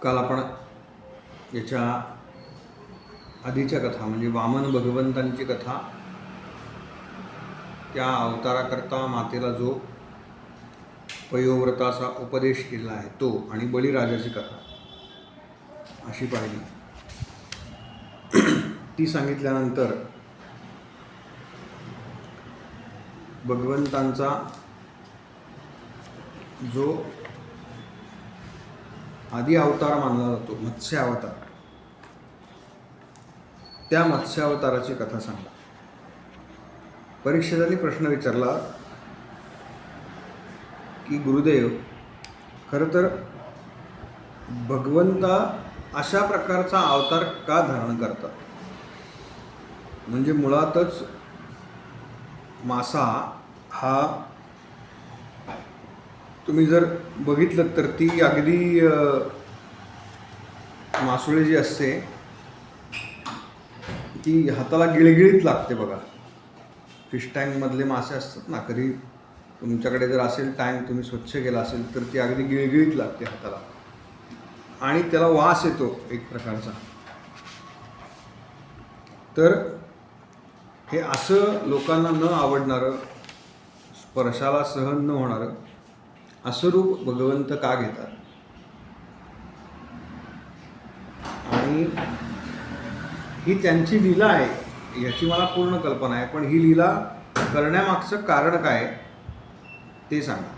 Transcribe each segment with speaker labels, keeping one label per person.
Speaker 1: काल आपण याच्या आधीच्या कथा म्हणजे वामन भगवंतांची कथा, त्या अवताराकरता मातेला जो पयोव्रताचा उपदेश केला आहे तो, आणि बळीराजाची कथा अशी पाहिली. ती सांगितल्यानंतर भगवंतांचा जो आदी अवतार मानला जातो मत्स्य अवतार, त्या मत्स्य अवताराची कथा सांगला. परीक्षितांनी प्रश्न विचारला की गुरुदेव, खरं तर भगवंता अशा प्रकारचा अवतार का धारण करतात? म्हणजे मुळातच मासा हा तुम्ही जर बघितलं तर ती अगदी मासोळी जी असते ती हाताला गिळगिळीत लागते बघा. फिश टँकमधले मासे असतात ना, कधी तुमच्याकडे जर असेल टँक, तुम्ही स्वच्छ केला असेल तर ती अगदी गिळगिळीत लागते हाताला, आणि त्याला वास येतो एक प्रकारचा. तर हे असं लोकांना न आवडणारं, स्पर्शाला सहन न होणारं असं रूप भगवंत का घेतात? आणि ही त्यांची लीला आहे याची मला पूर्ण कल्पना आहे, पण ही लीला करण्यामागचं कारण काय ते सांगा.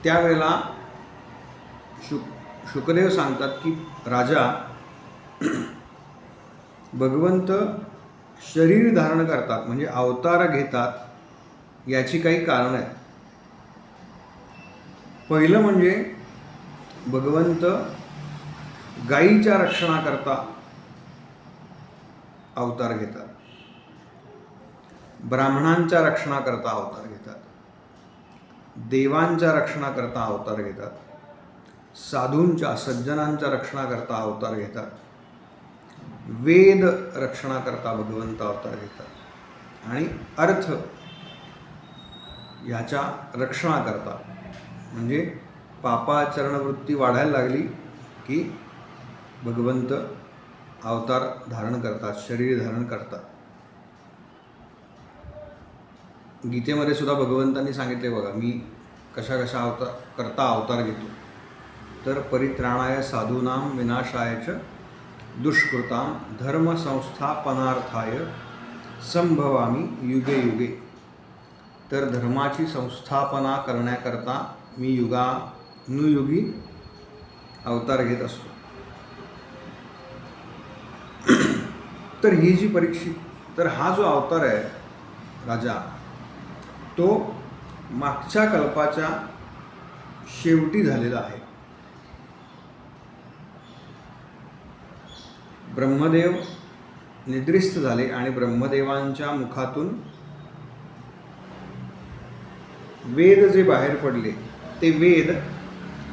Speaker 1: त्यावेळेला शुकदेव सांगतात की राजा, भगवंत शरीर धारण करतात म्हणजे अवतार घेतात याची काही कारणं आहेत. पहिलं म्हणजे भगवंत गायीच्या रक्षणाकरता अवतार घेतात, ब्राह्मणांच्या रक्षणाकरता अवतार घेतात, देवांच्या रक्षणाकरता अवतार घेतात, साधूंच्या सज्जनांच्या रक्षणाकरता अवतार घेतात, वेद रक्षणाकरता भगवंत अवतार घेतात, आणि अर्थ ह्याच्या रक्षणाकरता म्हणजे पापाचरणवृत्ती वाढायला लागली की भगवंत अवतार धारण करतात, शरीर धारण करतात. गीतेमध्ये सुद्धा भगवंतांनी सांगितले बघा, मी कशा कशा अवतार घेतो. तर परित्राणाय साधूनां विनाशाय च दुष्कृतां धर्मसंस्थापनार्थाय संभवामी युगे युगे. तर धर्माची संस्थापना करण्याकरता मी युगानुयुगी अवतार घेत असतो. तर ही जी परीक्षित, तर हा जो अवतार आहे राजा, तो मागच्या कल्पाच्या शेवटी झालेला आहे. ब्रह्मदेव निद्रिस्त झाले आणि ब्रह्मदेवांच्या मुखातून वेद जे बाहेर पडले ते वेद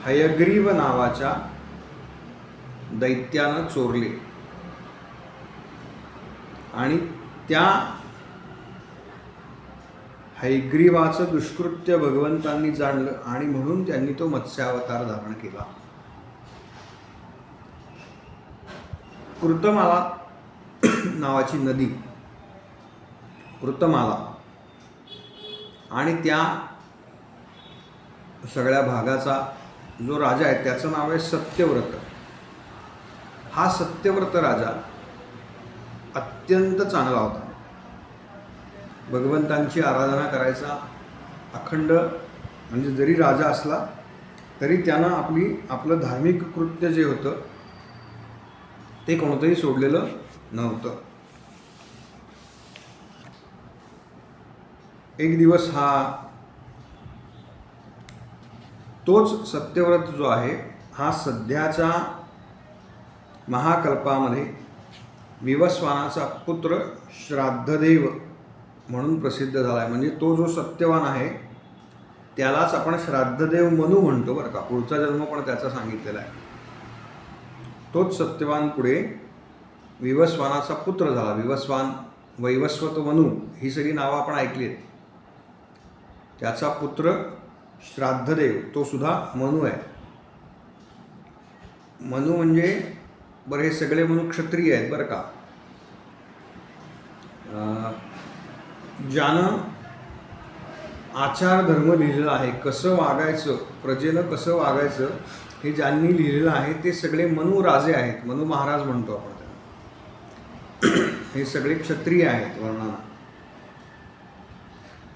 Speaker 1: हयग्रीव नावाच्या दैत्यानं चोरले, आणि त्या हयग्रीवाचं दुष्कृत्य भगवंतांनी जाणलं आणि म्हणून त्यांनी तो मत्स्यावतार धारण केला. कृतमाला नावाची नदी, कृतमाला आणि त्या सगळ्या भागाचा जो राजा आहे त्याचं नाव आहे सत्यव्रत. हा सत्यव्रत राजा अत्यंत चांगला होता. भगवंतांची आराधना करायचा अखंड, म्हणजे जरी राजा असला तरी त्यानं आपलं धार्मिक कृत्य जे होतं ते कोणतंही सोडलेलं नव्हतं. एक दिवस तोच सत्यव्रत जो आहे हा सध्याच्या महाकल्पामध्ये विवस्वानाचा पुत्र श्राद्धदेव म्हणून प्रसिद्ध झाला आहे. म्हणजे तो जो सत्यवान आहे त्यालाच आपण श्राद्धदेव मनू म्हणतो बरं का. पुढचा जन्म पण त्याचा सांगितलेला आहे. तोच सत्यवान पुढे विवस्वानाचा पुत्र झाला. विवस्वान, वैवस्वत, मनू ही सगळी नावं आपण ऐकली आहेत. त्याचा पुत्र श्राद्धदेव तो सुद्धा मनू आहे. मनू म्हणजे बरं, हे सगळे मनू क्षत्रिय आहेत बरं का. ज्यानं आचार धर्म लिहिलेला आहे, कसं वागायचं, प्रजेनं कसं वागायचं हे ज्यांनी लिहिलेलं आहे ते सगळे मनू राजे आहेत. मनू महाराज म्हणतो आपण त्यांना. हे सगळे क्षत्रिय आहेत वर्णाला.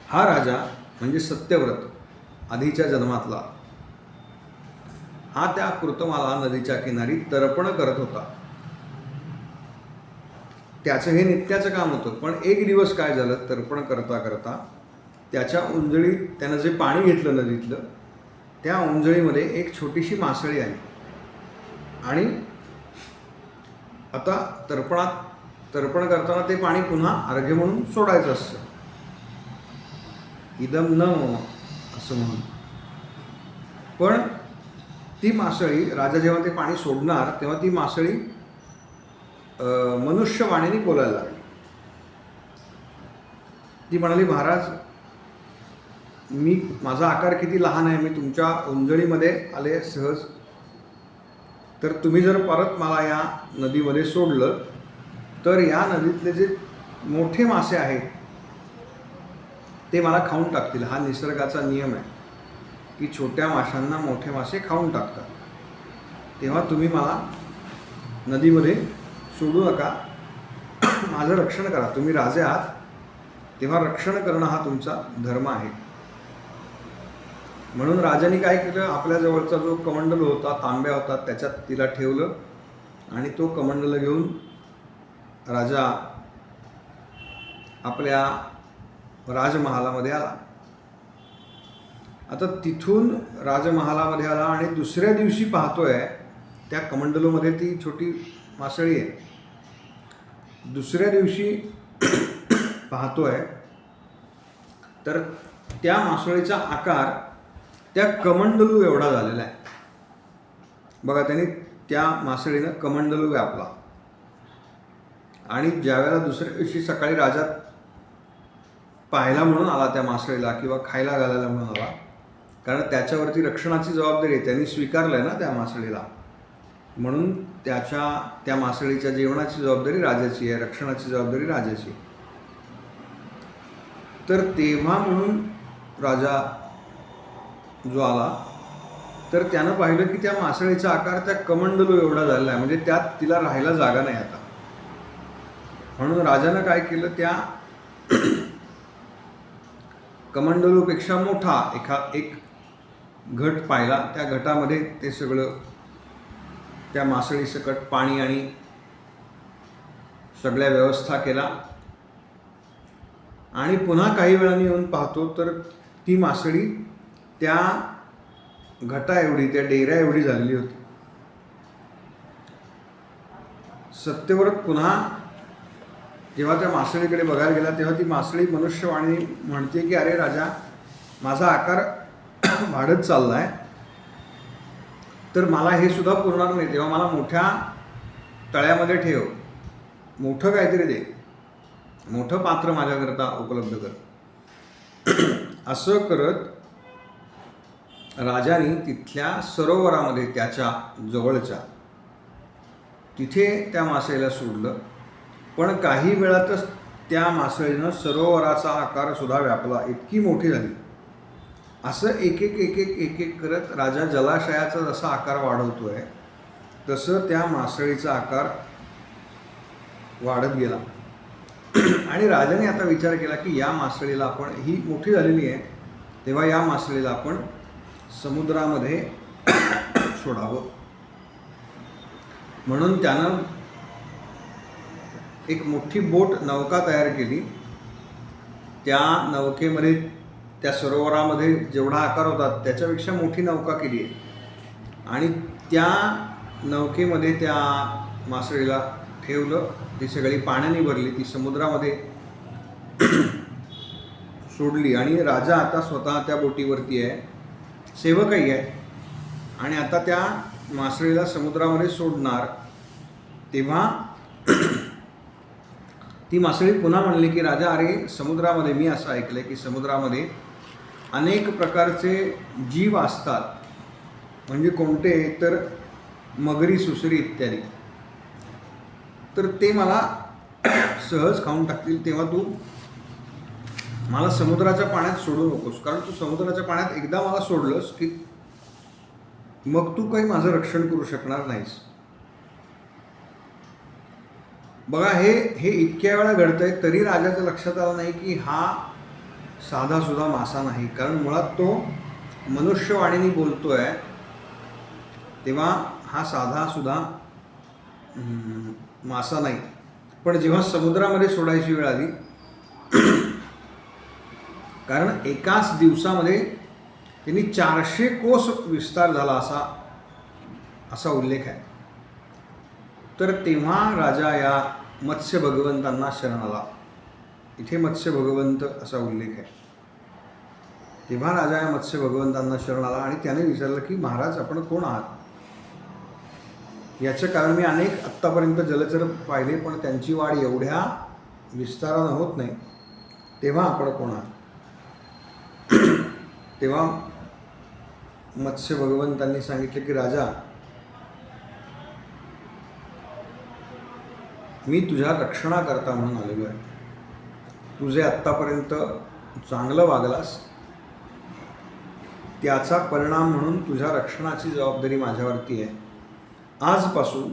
Speaker 1: हा राजा म्हणजे सत्यव्रत आधीच्या जन्मातला, हा त्या कृतमाला नदीच्या किनारी तर्पण करत होता. त्याचं हे नित्याचं काम होतं. पण एक दिवस काय झालं, तर्पण करता करता त्याच्या उंजळीत त्यानं जे पाणी घेतलं नदीतलं, त्या उंजळीमध्ये एक छोटीशी मासळी आली. आणि आता तर्पण करताना ते पाणी पुन्हा अर्घ्य म्हणून सोडायचं असतं. इदम न मम असं म्हणून. पण ती मासळी, राजा जेव्हा ते पाणी सोडणार तेव्हा ती मासळी मनुष्यवाणीने बोलायला लागली. ती म्हणाली, महाराज माझा आकार किती लहान आहे, मी तुमच्या उंजळीमध्ये आले सहज, तर तुम्ही जर परत मला या नदीमध्ये सोडलं तर या नदीतले जे मोठे मासे आहेत ते मला खाऊन टाकतील. हा निसर्गाचा नियम आहे की छोट्या माशांना मोठे मासे खाऊन टाकतात. तेव्हा तुम्ही मला नदीमध्ये सोडू नका, माझं रक्षण करा. तुम्ही राजे आहात तेव्हा रक्षण करणं हा तुमचा धर्म आहे. म्हणून राजाने काय केलं, आपल्या जवळचा जो कमंडल होता, तांब्या होता, त्याच्यात तिला ठेवलं आणि तो कमंडल घेऊन राजा आपल्या राजमहालामध्ये आला. आता तिथून राजमहालामध्ये आला आणि दुसऱ्या दिवशी पाहतोय त्या कमंडलूमध्ये ती छोटी मासळी आहे. दुसऱ्या दिवशी पाहतोय तर त्या मासळीचा आकार त्या कमंडलू एवढा झालेला आहे. बघा, त्याने त्या मासळीनं कमंडलू व्यापला. आणि ज्यावेळेला दुसऱ्या दिवशी सकाळी राजा पाहायला म्हणून आला त्या मासळीला किंवा खायला घालायला म्हणून आला, कारण त्याच्यावरती रक्षणाची जबाबदारी आहे, त्यांनी स्वीकारलं आहे ना त्या मासळीला, म्हणून त्या मासळीच्या जेवणाची जबाबदारी राजाची आहे, रक्षणाची जबाबदारी राजाची. तर तेव्हा म्हणून राजा जो आला तर त्यानं पाहिलं की त्या मासळीचा आकार त्या कमंडलू एवढा झालेला आहे, म्हणजे त्यात तिला राहायला जागा नाही आता. म्हणून राजानं काय केलं, त्या कमंडलूपेक्षा मोठा एक घट पाहिला. त्या घटामध्ये ते सगळं त्या मासळीसकट पाणी आणि सगळ्या व्यवस्था केला. आणि पुन्हा काही वेळाने येऊन पाहतो तर ती मासळी त्या घटा एवढी, त्या डेऱ्या एवढी झालेली होती. सत्यव्रत पुन्हा जेव्हा त्या मासळीकडे बघायला गेला तेव्हा ती मासळी मनुष्यवाणी म्हणते की अरे राजा, माझा आकार वाढत चालला आहे, तर मला हे सुद्धा पुरणार नाही, तेव्हा मला मोठ्या तळ्यामध्ये ठेव, मोठं काहीतरी दे, मोठं पात्र माझ्याकरता उपलब्ध कर. असं करत राजाने तिथल्या सरोवरामध्ये त्याच्या जवळच्या तिथे त्या मासळीला सोडलं. पण काही वेळातच त्या मासळीनं सरोवराचा आकार सुद्धा व्यापला, इतकी मोठी झाली. असं एक एक एक एक एक एक करत राजा जलाशयाचा जसा आकार वाढवतोय तसं त्या मासळीचा आकार वाढत गेला. आणि राजाने आता विचार केला की या मासळीला आपण, ही मोठी झालेली आहे, तेव्हा या मासळीला आपण समुद्रामध्ये सोडावं. म्हणून त्यानं एक मोठी बोट, नौका तयार केली. त्या नौकेमध्ये, त्या सरोवरामध्ये जेवढा आकार होता त्याच्यापेक्षा मोठी नौका केली आहे. आणि त्या नौकेमध्ये त्या मासळीला ठेवलं. ती सगळी पाण्याने भरली, ती समुद्रामध्ये सोडली. आणि राजा आता स्वतः त्या बोटीवरती आहे, सेवकही आहे. आणि आता त्या मासळीला समुद्रामध्ये सोडणार. तेव्हा ती मासळी पुन्हा म्हणली की राजा, अरे समुद्रामध्ये, मी असं ऐकलं आहे की समुद्रामध्ये अनेक प्रकारचे जीव असतात. म्हणजे कोणते तर मगरी, सुसरी इत्यादी. तर ते मला सहज खाऊन टाकतील. तेव्हा तू मला समुद्राच्या पाण्यात सोडू नकोस, कारण तू समुद्राच्या पाण्यात एकदा मला सोडलंस की मग तू काही माझं रक्षण करू शकणार नाहीस. बघा, हे इतक्या वेळा घडतंय तरी राजाच्या लक्षात आलं नाही की हा साधासुद्धा मासा नाही. कारण मुळात तो मनुष्यवाणीने बोलतोय, तेव्हा हा साधासुद्धा मासा नाही. पण जेव्हा समुद्रामध्ये सोडायची वेळ आली, कारण एकाच दिवसामध्ये त्यांनी 400 कोस विस्तार झाला असा उल्लेख आहे. तर तेव्हा राजा या मत्स्य भगवंतांना शरण आला. इथे मत्स्य भगवंत असा उल्लेख आहे. तेव्हा राजा या मत्स्य भगवंतांना शरण आला आणि त्याने विचारलं की महाराज, आपण कोण आहात? याचं कारण मी अनेक आत्तापर्यंत जलचर पाहिले, पण त्यांची वाढ एवढ्या विस्तारानं होत नाही. तेव्हा आपण कोण आहात? तेव्हा मत्स्य भगवंतांनी सांगितले की राजा, मी तुझ्या रक्षणाकरता म्हणून आलेलो आहे. तुझे आत्तापर्यंत चांगलं वागलास, त्याचा परिणाम म्हणून तुझ्या रक्षणाची जबाबदारी माझ्यावरती आहे. आजपासून,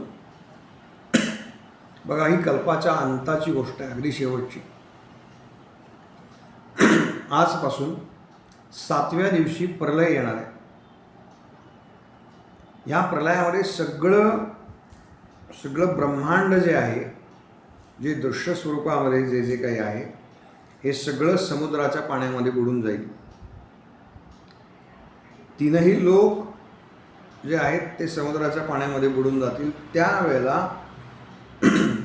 Speaker 1: बघा ही कल्पाच्या अंताची गोष्ट आहे, अगदी शेवटची. आजपासून 7व्या दिवशी प्रलय येणार आहे. या प्रलयामध्ये सगळं ब्रह्मांड जे आहे, जे दृश्य स्वरूपामध्ये जे जे काही आहे, हे सगळं समुद्राच्या पाण्यामध्ये बुडून जाईल. तीनही लोक जे आहेत ते समुद्राच्या पाण्यामध्ये बुडून जातील. त्यावेळेला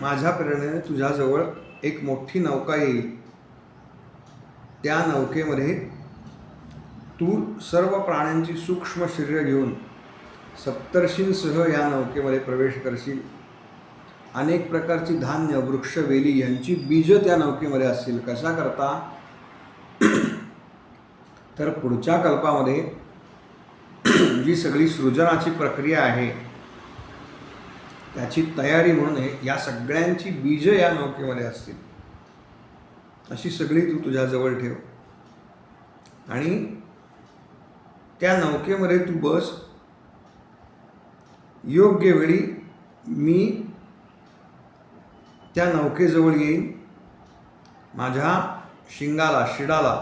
Speaker 1: माझ्या प्रेरणेने तुझ्याजवळ एक मोठी नौका येईल. त्या नौकेमध्ये तू सर्व प्राण्यांची सूक्ष्म शरीरं घेऊन सप्तर्षींसह या नौकेमध्ये प्रवेश करशील. अनेक प्रकारची धान्य, वृक्ष, वेली यांची बीजं त्या नौकेमध्ये असतील. कशा करता? तर पुढच्या कल्पामध्ये जी सगळी सृजनाची प्रक्रिया आहे त्याची तयारी म्हणून या सगळ्यांची बीजं या नौकेमध्ये असतील. अशी सगळी तू तुझ्याजवळ ठेव आणि त्या नौकेमध्ये तू बस. योग्य वेळी मी त्या नौकेजवळ येईन. माझ्या शिडाला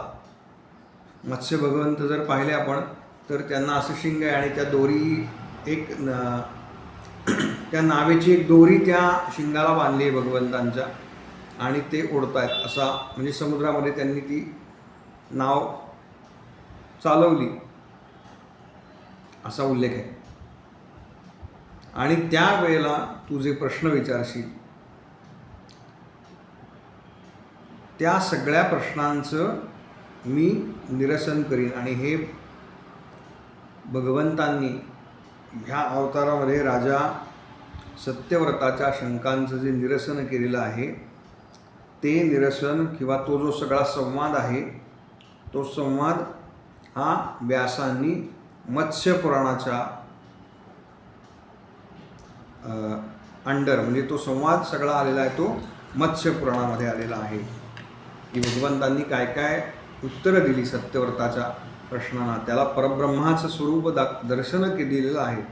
Speaker 1: मत्स्य भगवंत जर पाहिले आपण तर त्यांना असं शिंग आहे आणि त्या दोरी त्या नावेची एक दोरी त्या शिंगाला बांधली आहे भगवंतांच्या आणि ते ओढतायत. असा म्हणजे समुद्रामध्ये त्यांनी ती नाव चालवली असा उल्लेख आहे. आणि त्या वेळेला तू जे प्रश्न विचारशील त्या सगळ्या प्रश्नांचं मी निरसन करीन. आणि हे भगवंतांनी ह्या अवतारामध्ये राजा सत्यव्रताच्या शंकांचं जे निरसन केलेलं आहे ते निरसन किंवा तो जो सगळा संवाद आहे तो संवाद हा व्यासांनी मत्स्य पुराणाच्या अंडर, म्हणजे तो संवाद सगळा आलेला आहे तो मत्स्य पुराणामध्ये आलेला आहे. की भगवंतांनी काय काय उत्तरं दिली सत्यव्रताच्या प्रश्नांना, त्याला परब्रह्माचं स्वरूप दर्शन दिलेलं आहे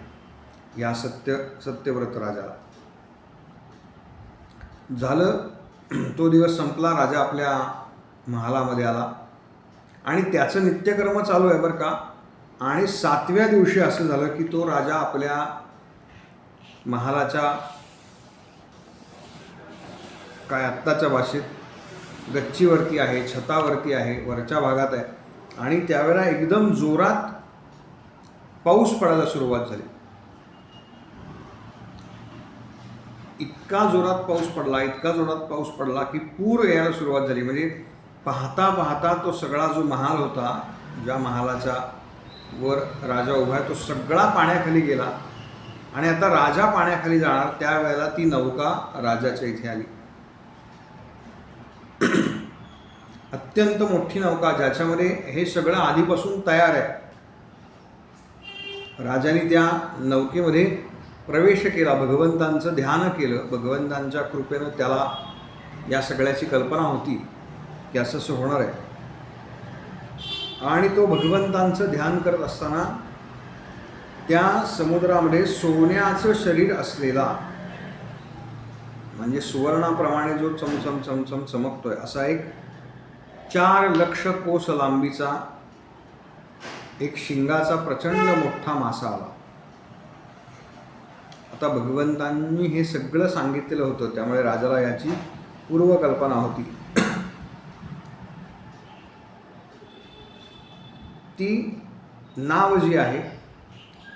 Speaker 1: या सत्यव्रत राजाला. झालं, तो दिवस संपला, राजा आपल्या महालामध्ये आला आणि त्याचं नित्यकर्म चालू आहे बरं का. आणि 7व्या दिवशी असं झालं की तो राजा आपल्या महालाच्या काय आत्ताच्या भाषेत गच्चीवरती आहे, छतावरती आहे, वरच्या भागात आहे. आणि त्यावेळेला एकदम जोरात पाऊस पडायला सुरुवात झाली. इतका जोरात पाऊस पडला की पूर यायला सुरुवात झाली. म्हणजे पाहता पाहता तो सगळा जो महाल होता, ज्या महालाच्या वर राजा उभा आहे, तो सगळा पाण्याखाली गेला. आणि आता राजा पाण्याखाली जाणार त्यावेळेला ती नौका राजाच्या इथे आली. अत्यंत मोठी नौका, ज्याच्यामध्ये हे सगळं आधीपासून तयार आहे. राजाने त्या नौकेमध्ये प्रवेश केला, भगवंतांचं ध्यान केलं. भगवंतांच्या कृपेनं त्याला या सगळ्याची कल्पना होती की असं होणार आहे. आणि तो भगवंतांचं ध्यान करत असताना त्या समुद्रामध्ये सोन्याचं शरीर असलेला, म्हणजे सुवर्णाप्रमाणे जो चमचम चमचम चमकतोय असा एक 4 लक्ष कोस लांबीचा एक शिंगाचा प्रचंड मोठा मासा आला. आता भगवंतांनी हे सगळं सांगितलेलं होतं, त्यामुळे राजाला याची पूर्वकल्पना होती. ती नाव जी आहे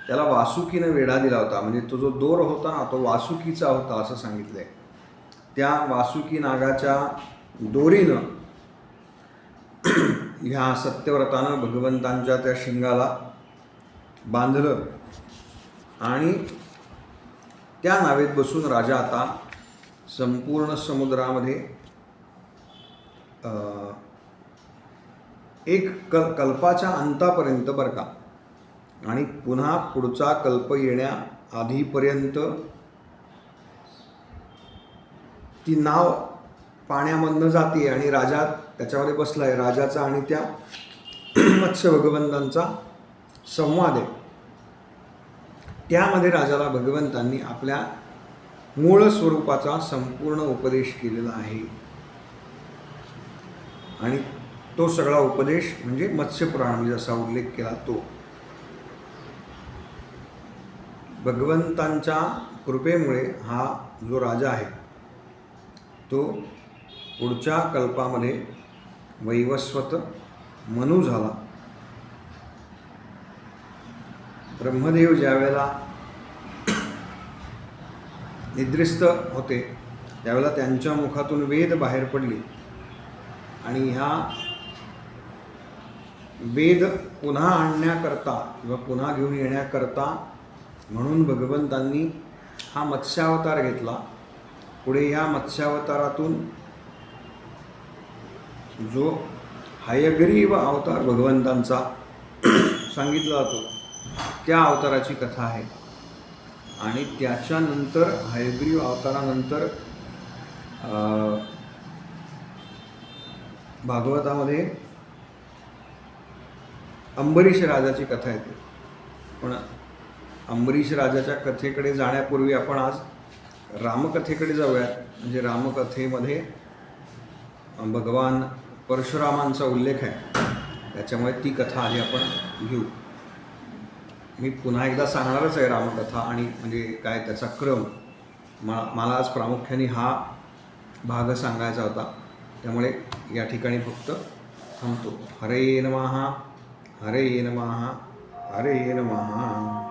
Speaker 1: त्याला वासुकीनं वेढा दिला होता. म्हणजे तो जो दोर होता ना, तो वासुकीचा होता असं सांगितलंय. त्या वासुकी नागाच्या दोरीनं ह्या सत्यव्रतानं भगवंतांच्या त्या शिंगाला बांधलं आणि त्या नावेत बसून राजा आता संपूर्ण समुद्रामध्ये एक कल्पाच्या अंतापर्यंत बरं का, आणि पुन्हा पुढचा कल्प येण्याआधीपर्यंत ती नाव पाण्यामधनं जाते आणि राजा त्याच्यामध्ये बसला आहे. राजाचा आणि त्या मत्स्य भगवंतांचा संवाद आहे. त्यामध्ये राजाला भगवंतांनी आपल्या मूळ स्वरूपाचा संपूर्ण उपदेश केलेला आहे. आणि तो सगळा उपदेश म्हणजे मत्स्यपुराण, मी जसा उल्लेख केला तो. भगवंतांच्या कृपेमुळे हा जो राजा आहे तो पुढच्या कल्पामध्ये वैवस्वत मनु झाला. ब्रह्मदेव ज्यावेळेला निद्रिस्त होते त्यावेळेला त्यांच्या मुखातून वेद बाहेर पडले आणि ह्या वेद पुन्हा आणण्याकरता किंवा पुन्हा घेऊन येण्याकरता म्हणून भगवंतांनी हा मत्स्यावतार घेतला. पुढे ह्या मत्स्यावतारातून जो हयग्रीव अवतार भगवंतांचा सांगितला जातो त्या अवताराची कथा आहे. आणि त्याच्यानंतर हयग्रीव अवतारानंतर भागवतामध्ये अंबरीश राजाची कथा येते. पण अंबरीश राजाच्या कथेकडे जाण्यापूर्वी आपण आज रामकथेकडे जाऊयात. म्हणजे रामकथेमध्ये भगवान परशुरामांचा उल्लेख आहे, त्याच्यामुळे ती कथा आधी आपण घेऊ. मी पुन्हा एकदा सांगणारच आहे रामकथा आणि म्हणजे काय त्याचा क्रम. मला आज प्रामुख्याने हा भाग सांगायचा होता, त्यामुळे या ठिकाणी फक्त थांबतो. हरे नमः, हरे नमः, हरे नमः.